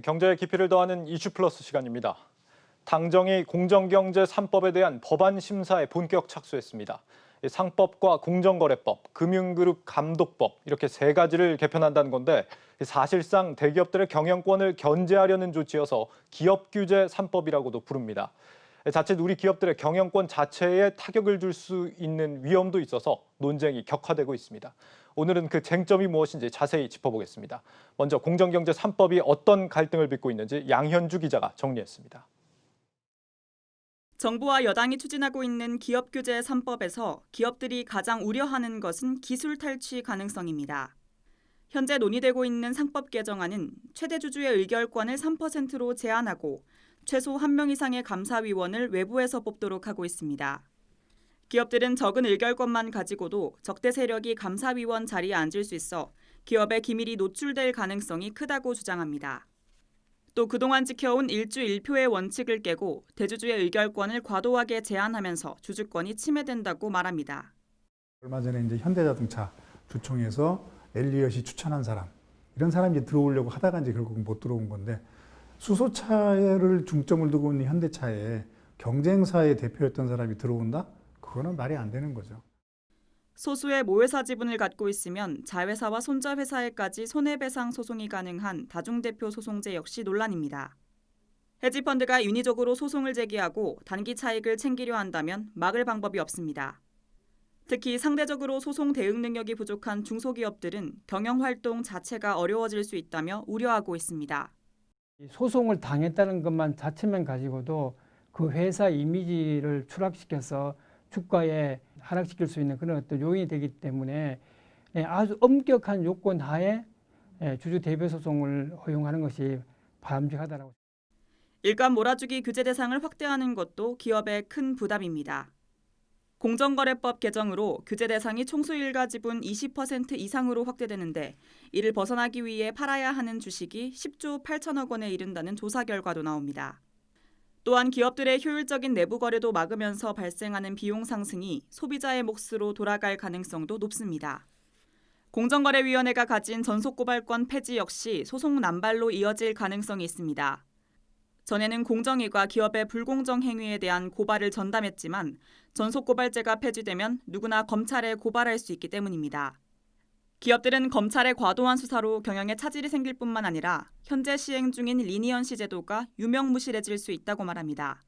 경제의 깊이를 더하는 이슈 플러스 시간입니다. 당정이 공정경제 3법에 대한 법안 심사에 본격 착수했습니다. 상법과 공정거래법, 금융그룹 감독법 이렇게 세 가지를 개편한다는 건데 사실상 대기업들의 경영권을 견제하려는 조치여서 기업규제 3법이라고도 부릅니다. 자칫 우리 기업들의 경영권 자체에 타격을 줄 수 있는 위험도 있어서 논쟁이 격화되고 있습니다. 오늘은 그 쟁점이 무엇인지 자세히 짚어보겠습니다. 먼저 공정경제 3법이 어떤 갈등을 빚고 있는지 양현주 기자가 정리했습니다. 정부와 여당이 추진하고 있는 기업규제 3법에서 기업들이 가장 우려하는 것은 기술 탈취 가능성입니다. 현재 논의되고 있는 상법 개정안은 최대 주주의 의결권을 3%로 제한하고 최소 1명 이상의 감사위원을 외부에서 뽑도록 하고 있습니다. 기업들은 적은 의결권만 가지고도 적대 세력이 감사위원 자리에 앉을 수 있어 기업의 기밀이 노출될 가능성이 크다고 주장합니다. 또 그동안 지켜온 일주 1표의 원칙을 깨고 대주주의 의결권을 과도하게 제한하면서 주주권이 침해된다고 말합니다. 얼마 전에 이제 현대자동차 주총에서 엘리엇이 추천한 사람, 이런 사람이 이제 들어오려고 하다가 이제 결국 못 들어온 건데, 수소차를 중점을 두고 있는 현대차에 경쟁사의 대표였던 사람이 들어온다? 그거는 말이 안 되는 거죠. 소수의 모회사 지분을 갖고 있으면 자회사와 손자회사에까지 손해배상 소송이 가능한 다중대표 소송제 역시 논란입니다. 헤지펀드가 인위적으로 소송을 제기하고 단기 차익을 챙기려 한다면 막을 방법이 없습니다. 특히 상대적으로 소송 대응 능력이 부족한 중소기업들은 경영활동 자체가 어려워질 수 있다며 우려하고 있습니다. 소송을 당했다는 것만 자체만 가지고도 그 회사 이미지를 추락시켜서 주가에 하락시킬 수 있는 그런 어떤 요인이 되기 때문에 아주 엄격한 요건 하에 주주 대표 소송을 허용하는 것이 바람직하다고. 일감 몰아주기 규제 대상을 확대하는 것도 기업의 큰 부담입니다. 공정거래법 개정으로 규제 대상이 총수 일가 지분 20% 이상으로 확대되는데 이를 벗어나기 위해 팔아야 하는 주식이 10조 8천억 원에 이른다는 조사 결과도 나옵니다. 또한 기업들의 효율적인 내부 거래도 막으면서 발생하는 비용 상승이 소비자의 몫으로 돌아갈 가능성도 높습니다. 공정거래위원회가 가진 전속고발권 폐지 역시 소송 남발로 이어질 가능성이 있습니다. 전에는 공정위가 기업의 불공정 행위에 대한 고발을 전담했지만 전속고발제가 폐지되면 누구나 검찰에 고발할 수 있기 때문입니다. 기업들은 검찰의 과도한 수사로 경영에 차질이 생길 뿐만 아니라 현재 시행 중인 리니언시 제도가 유명무실해질 수 있다고 말합니다.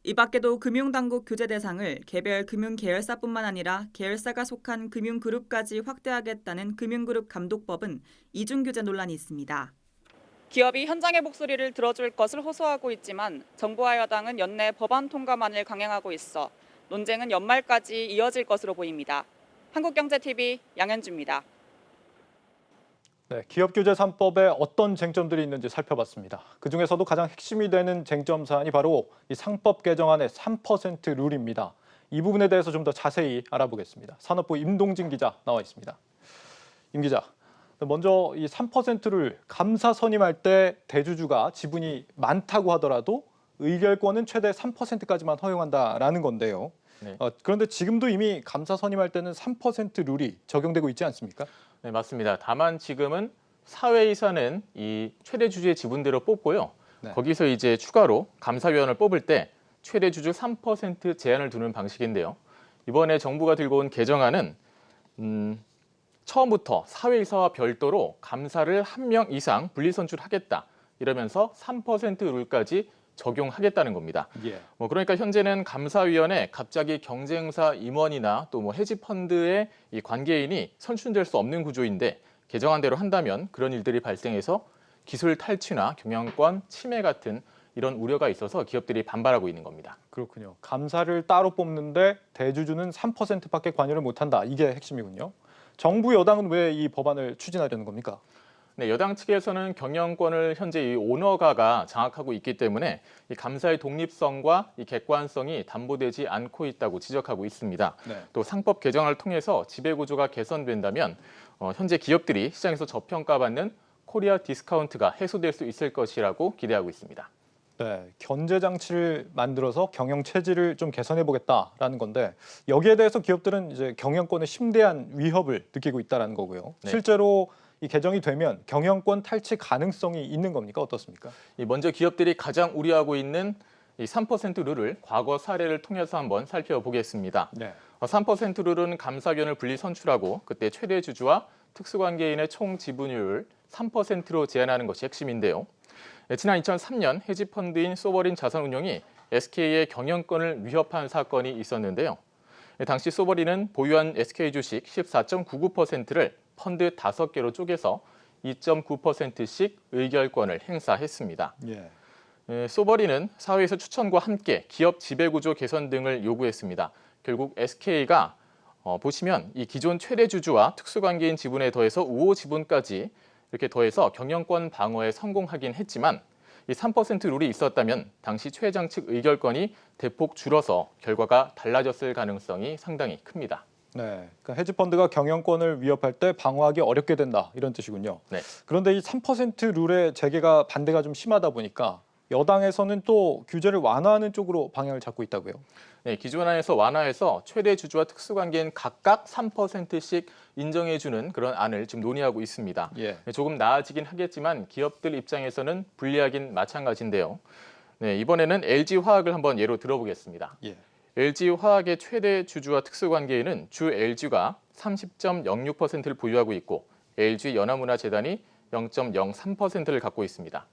이 밖에도 금융당국 규제 대상을 개별 금융계열사뿐만 아니라 계열사가 속한 금융그룹까지 확대하겠다는 금융그룹 감독법은 이중규제 논란이 있습니다. 기업이 현장의 목소리를 들어줄 것을 호소하고 있지만 정부와 여당은 연내 법안 통과만을 강행하고 있어 논쟁은 연말까지 이어질 것으로 보입니다. 한국경제TV 양현주입니다. 네, 기업규제 3법에 어떤 쟁점들이 있는지 살펴봤습니다. 그중에서도 가장 핵심이 되는 쟁점 사안이 바로 이 상법 개정안의 3% 룰입니다. 이 부분에 대해서 좀 더 자세히 알아보겠습니다. 산업부 임동진 기자 나와 있습니다. 임 기자, 먼저 이 3%를 감사 선임할 때 대주주가 지분이 많다고 하더라도 의결권은 최대 3%까지만 허용한다라는 건데요. 네. 그런데 지금도 이미 감사 선임할 때는 3% 룰이 적용되고 있지 않습니까? 네, 맞습니다. 다만 지금은 사회이사는 이 최대 주주의 지분대로 뽑고요. 네. 거기서 이제 추가로 감사위원을 뽑을 때 최대 주주 3% 제한을 두는 방식인데요. 이번에 정부가 들고 온 개정안은 처음부터 사회이사와 별도로 감사를 1명 이상 분리선출하겠다 이러면서 3% 룰까지 적용하겠다는 겁니다. 예. 그러니까 현재는 감사위원회 갑자기 경쟁사 임원이나 또 헤지펀드의 이 관계인이 선출될 수 없는 구조인데 개정안대로 한다면 그런 일들이 발생해서 기술 탈취나 경영권 침해 같은 이런 우려가 있어서 기업들이 반발하고 있는 겁니다. 그렇군요. 감사를 따로 뽑는데 대주주는 3%밖에 관여를 못한다. 이게 핵심이군요. 정부 여당은 왜 이 법안을 추진하려는 겁니까? 네, 여당 측에서는 경영권을 현재 이 오너가가 장악하고 있기 때문에 이 감사의 독립성과 이 객관성이 담보되지 않고 있다고 지적하고 있습니다. 네. 또 상법 개정을 통해서 지배구조가 개선된다면 현재 기업들이 시장에서 저평가받는 코리아 디스카운트가 해소될 수 있을 것이라고 기대하고 있습니다. 네, 견제 장치를 만들어서 경영 체질을 좀 개선해 보겠다라는 건데 여기에 대해서 기업들은 이제 경영권의 심대한 위협을 느끼고 있다는 거고요. 네. 실제로 이 개정이 되면 경영권 탈취 가능성이 있는 겁니까? 어떻습니까? 먼저 기업들이 가장 우려하고 있는 이 3% 룰을 과거 사례를 통해서 한번 살펴보겠습니다. 네. 3% 룰은 감사위원을 분리 선출하고 그때 최대 주주와 특수관계인의 총 지분율을 3%로 제한하는 것이 핵심인데요. 지난 2003년 헤지펀드인 소버린 자산운용이 SK의 경영권을 위협한 사건이 있었는데요. 당시 소버린은 보유한 SK 주식 14.99%를 펀드 5개로 쪼개서 2.9%씩 의결권을 행사했습니다. 소버린은 사회에서 추천과 함께 기업 지배구조 개선 등을 요구했습니다. 결국 SK가 보시면 이 기존 최대 주주와 특수관계인 지분에 더해서 우호 지분까지 이렇게 더해서 경영권 방어에 성공하긴 했지만 이 3% 룰이 있었다면 당시 최 회장 측 의결권이 대폭 줄어서 결과가 달라졌을 가능성이 상당히 큽니다. 네, 그러니까 헤지펀드가 경영권을 위협할 때 방어하기 어렵게 된다 이런 뜻이군요. 네. 그런데 이 3% 룰의 재개가 반대가 좀 심하다 보니까 여당에서는 또 규제를 완화하는 쪽으로 방향을 잡고 있다고요. 네, 기존 안에서 완화해서 최대 주주와 특수관계인 각각 3%씩 인정해주는 그런 안을 지금 논의하고 있습니다. 네, 조금 나아지긴 하겠지만 기업들 입장에서는 불리하긴 마찬가지인데요. 네, 이번에는 LG화학을 한번 예로 들어보겠습니다. LG화학의 최대 주주와 특수관계인은 주 LG가 30.06%를 보유하고 있고 LG연화문화재단이 0.03%를 갖고 있습니다.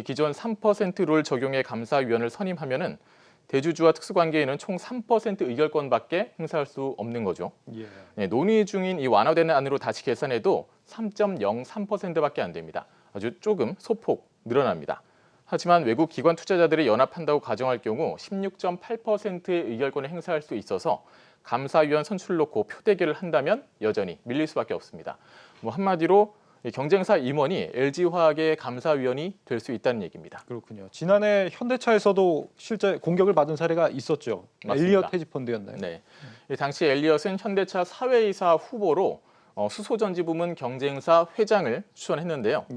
기존 3% 룰 적용의 감사위원을 선임하면은 대주주와 특수관계인은 총 3% 의결권밖에 행사할 수 없는 거죠. 네, 논의 중인 이 완화되는 안으로 다시 계산해도 3.03%밖에 안 됩니다. 아주 조금 소폭 늘어납니다. 하지만 외국 기관 투자자들이 연합한다고 가정할 경우 16.8%의 의결권을 행사할 수 있어서 감사위원 선출을 놓고 표대결을 한다면 여전히 밀릴 수밖에 없습니다. 한마디로 경쟁사 임원이 LG화학의 감사위원이 될 수 있다는 얘기입니다. 그렇군요. 지난해 현대차에서도 실제 공격을 받은 사례가 있었죠. 맞습니다. 엘리엇 헤지펀드였나요? 네. 당시 엘리엇은 현대차 사회이사 후보로 수소전지 부문 경쟁사 회장을 추천했는데요.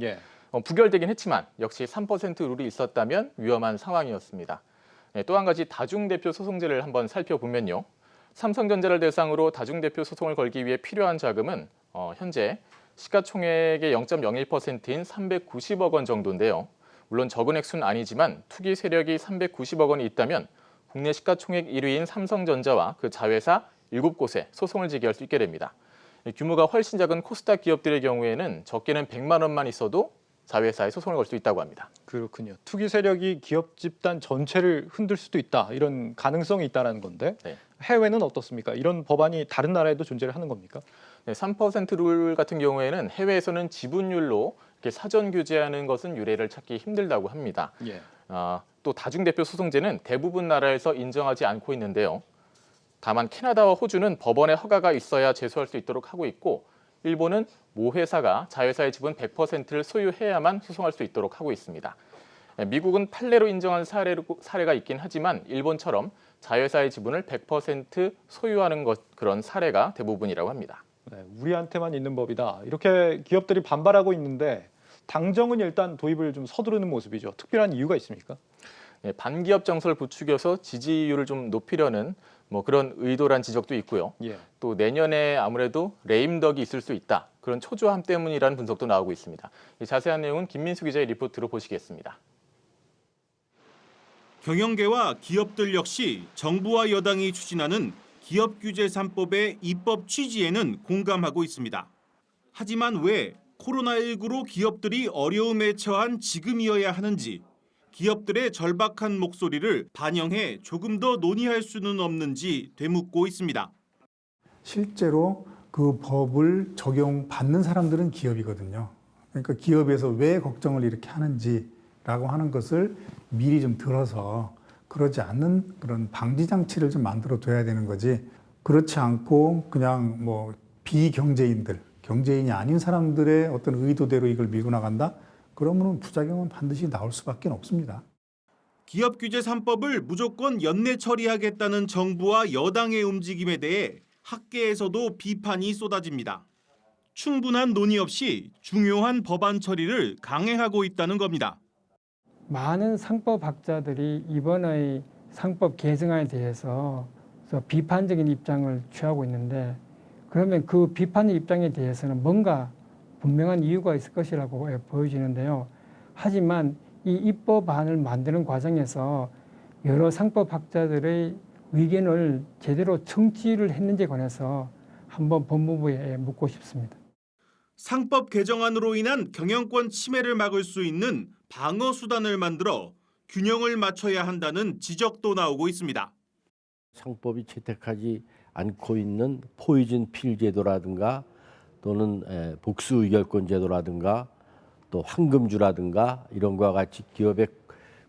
부결되긴 했지만 역시 3% 룰이 있었다면 위험한 상황이었습니다. 또 한 가지 다중대표 소송제를 한번 살펴보면요. 삼성전자를 대상으로 다중대표 소송을 걸기 위해 필요한 자금은 현재 시가총액의 0.01%인 390억 원 정도인데요. 물론 적은 액수는 아니지만 투기 세력이 390억 원이 있다면 국내 시가총액 1위인 삼성전자와 그 자회사 7곳에 소송을 제기할 수 있게 됩니다. 규모가 훨씬 작은 코스닥 기업들의 경우에는 적게는 100만 원만 있어도 자회사에 소송을 걸 수 있다고 합니다. 그렇군요. 투기 세력이 기업 집단 전체를 흔들 수도 있다. 이런 가능성이 있다는 건데 해외는 어떻습니까? 이런 법안이 다른 나라에도 존재를 하는 겁니까? 네, 3% 룰 같은 경우에는 해외에서는 지분율로 이렇게 사전 규제하는 것은 유례를 찾기 힘들다고 합니다. 또 다중대표 소송제는 대부분 나라에서 인정하지 않고 있는데요. 다만 캐나다와 호주는 법원의 허가가 있어야 제소할 수 있도록 하고 있고 일본은 모 회사가 자회사의 지분 100%를 소유해야만 소송할 수 있도록 하고 있습니다. 미국은 판례로 인정한 사례가 있긴 하지만 일본처럼 자회사의 지분을 100% 소유하는 그런 사례가 대부분이라고 합니다. 네, 우리한테만 있는 법이다. 이렇게 기업들이 반발하고 있는데 당정은 일단 도입을 좀 서두르는 모습이죠. 특별한 이유가 있습니까? 네, 반기업 정서를 부추겨서 지지율을 좀 높이려는 그런 의도란 지적도 있고요. 또 내년에 아무래도 레임덕이 있을 수 있다. 그런 초조함 때문이라는 분석도 나오고 있습니다. 자세한 내용은 김민수 기자의 리포트로 보시겠습니다. 경영계와 기업들 역시 정부와 여당이 추진하는 기업규제 3법의 입법 취지에는 공감하고 있습니다. 하지만 왜 코로나19로 기업들이 어려움에 처한 지금이어야 하는지 기업들의 절박한 목소리를 반영해 조금 더 논의할 수는 없는지 되묻고 있습니다. 실제로 그 법을 적용받는 사람들은 기업이거든요. 그러니까 기업에서 왜 걱정을 이렇게 하는지라고 하는 것을 미리 좀 들어서 그러지 않는 그런 방지 장치를 좀 만들어 둬야 되는 거지. 그렇지 않고 그냥 비경제인들, 경제인이 아닌 사람들의 어떤 의도대로 이걸 밀고 나간다? 그러면 부작용은 반드시 나올 수밖에 없습니다. 기업규제 3법을 무조건 연내 처리하겠다는 정부와 여당의 움직임에 대해 학계에서도 비판이 쏟아집니다. 충분한 논의 없이 중요한 법안 처리를 강행하고 있다는 겁니다. 많은 상법학자들이 이번의 상법 개정안에 대해서 비판적인 입장을 취하고 있는데 그러면 그 비판의 입장에 대해서는 뭔가 분명한 이유가 있을 것이라고 보여지는데요. 하지만 이 입법안을 만드는 과정에서 여러 상법학자들의 의견을 제대로 청취를 했는지에 관해서 한번 법무부에 묻고 싶습니다. 상법 개정안으로 인한 경영권 침해를 막을 수 있는 방어 수단을 만들어 균형을 맞춰야 한다는 지적도 나오고 있습니다. 상법이 채택하지 않고 있는 포이즌 필 제도라든가 또는 복수 의결권 제도라든가 또 황금주라든가 이런 것과 같이 기업의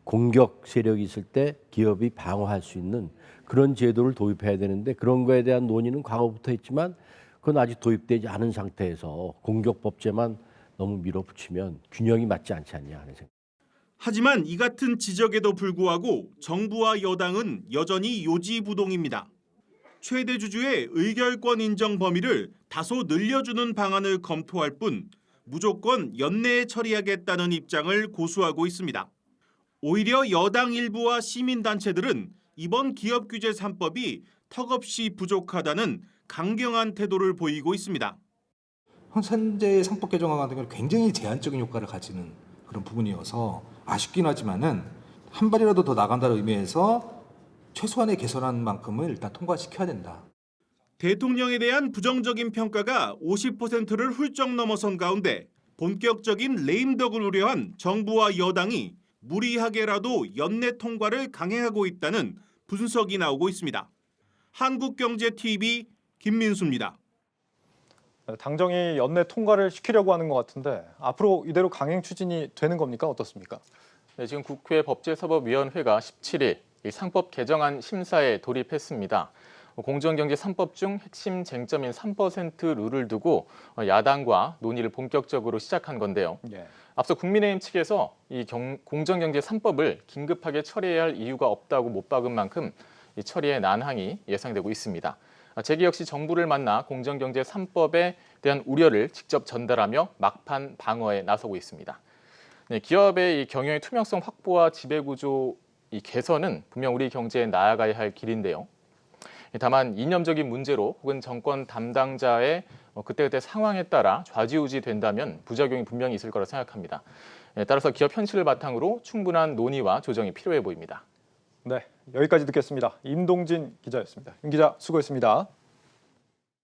공격 세력이 있을 때 기업이 방어할 수 있는 그런 제도를 도입해야 되는데 그런 거에 대한 논의는 과거부터 했지만 그건 아직 도입되지 않은 상태에서 공격법제만 너무 밀어붙이면 균형이 맞지 않지 않냐 하는 생각. 하지만 이 같은 지적에도 불구하고 정부와 여당은 여전히 요지부동입니다. 최대 주주의 의결권 인정 범위를 다소 늘려주는 방안을 검토할 뿐 무조건 연내에 처리하겠다는 입장을 고수하고 있습니다. 오히려 여당 일부와 시민단체들은 이번 기업규제 3법이 턱없이 부족하다는 강경한 태도를 보이고 있습니다. 현재의 상법 개정안 같은 경우는 굉장히 제한적인 효과를 가지는 그런 부분이어서 아쉽긴 하지만은 한 발이라도 더 나간다는 의미에서 최소한의 개선한 만큼을 일단 통과시켜야 된다. 대통령에 대한 부정적인 평가가 50%를 훌쩍 넘어선 가운데 본격적인 레임덕을 우려한 정부와 여당이 무리하게라도 연내 통과를 강행하고 있다는 분석이 나오고 있습니다. 한국경제TV 김민수입니다. 당정이 연내 통과를 시키려고 하는 것 같은데 앞으로 이대로 강행 추진이 되는 겁니까? 어떻습니까? 네, 지금 국회 법제사법위원회가 17일 이 상법 개정안 심사에 돌입했습니다. 공정경제 3법 중 핵심 쟁점인 3% 룰을 두고 야당과 논의를 본격적으로 시작한 건데요. 예. 앞서 국민의힘 측에서 이 공정경제 3법을 긴급하게 처리해야 할 이유가 없다고 못 박은 만큼 이 처리에 난항이 예상되고 있습니다. 재계 역시 정부를 만나 공정경제 3법에 대한 우려를 직접 전달하며 막판 방어에 나서고 있습니다. 네, 기업의 이 경영의 투명성 확보와 지배구조 이 개선은 분명 우리 경제에 나아가야 할 길인데요. 다만 이념적인 문제로 혹은 정권 담당자의 그때그때 상황에 따라 좌지우지 된다면 부작용이 분명히 있을 거라 생각합니다. 따라서 기업 현실을 바탕으로 충분한 논의와 조정이 필요해 보입니다. 네, 여기까지 듣겠습니다. 임동진 기자였습니다. 임 기자 수고했습니다.